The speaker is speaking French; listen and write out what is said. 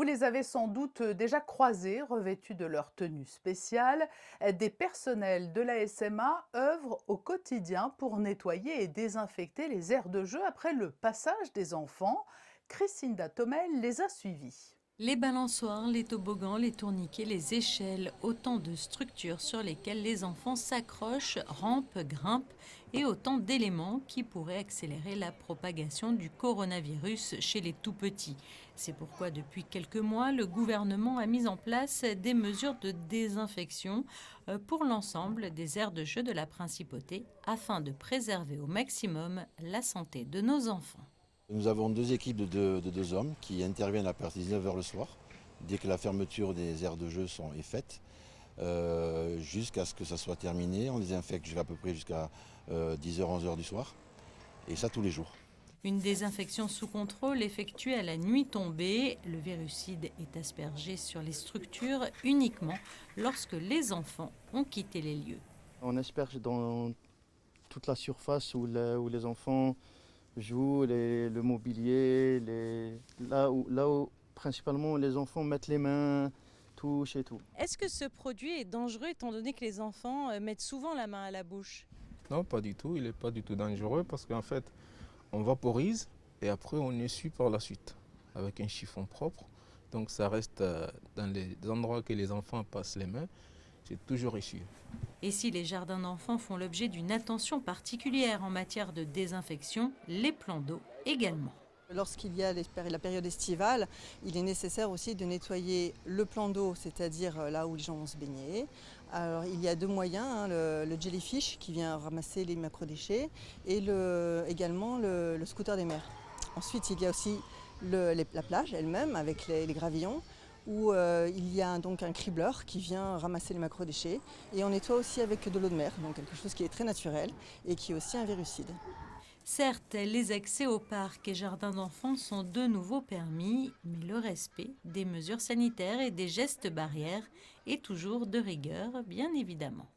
Vous les avez sans doute déjà croisés, revêtus de leur tenue spéciale. Des personnels de la SMA œuvrent au quotidien pour nettoyer et désinfecter les aires de jeu après le passage des enfants. Christinda Tomel les a suivis. Les balançoires, les toboggans, les tourniquets, les échelles, autant de structures sur lesquelles les enfants s'accrochent, rampent, grimpent et autant d'éléments qui pourraient accélérer la propagation du coronavirus chez les tout-petits. C'est pourquoi depuis quelques mois, le gouvernement a mis en place des mesures de désinfection pour l'ensemble des aires de jeu de la principauté afin de préserver au maximum la santé de nos enfants. Nous avons deux équipes de deux hommes qui interviennent à partir de 19 h le soir, dès que la fermeture des aires de jeu est faite, jusqu'à ce que ça soit terminé. On les infecte à peu près jusqu'à 10 h, 11 h du soir, et ça tous les jours. Une désinfection sous contrôle effectuée à la nuit tombée. Le virucide est aspergé sur les structures uniquement lorsque les enfants ont quitté les lieux. On asperge dans toute la surface où les enfants jouent, le mobilier, là où principalement les enfants mettent les mains, touchent et tout. Est-ce que ce produit est dangereux étant donné que les enfants mettent souvent la main à la bouche? Non, pas du tout. Il n'est pas du tout dangereux parce qu'en fait, on vaporise et après on essuie par la suite avec un chiffon propre. Donc ça reste dans les endroits que les enfants passent les mains, c'est toujours essuyé. Et si les jardins d'enfants font l'objet d'une attention particulière en matière de désinfection, les plans d'eau également. Lorsqu'il y a la période estivale, il est nécessaire aussi de nettoyer le plan d'eau, c'est-à-dire là où les gens vont se baigner. Alors il y a deux moyens, le jellyfish qui vient ramasser les macrodéchets et également le scooter des mers. Ensuite il y a aussi la plage elle-même avec les gravillons, où il y a donc un cribleur qui vient ramasser les macrodéchets, et on nettoie aussi avec de l'eau de mer, donc quelque chose qui est très naturel et qui est aussi un virucide. Certes, les accès aux parcs et jardins d'enfants sont de nouveau permis, mais le respect des mesures sanitaires et des gestes barrières est toujours de rigueur, bien évidemment.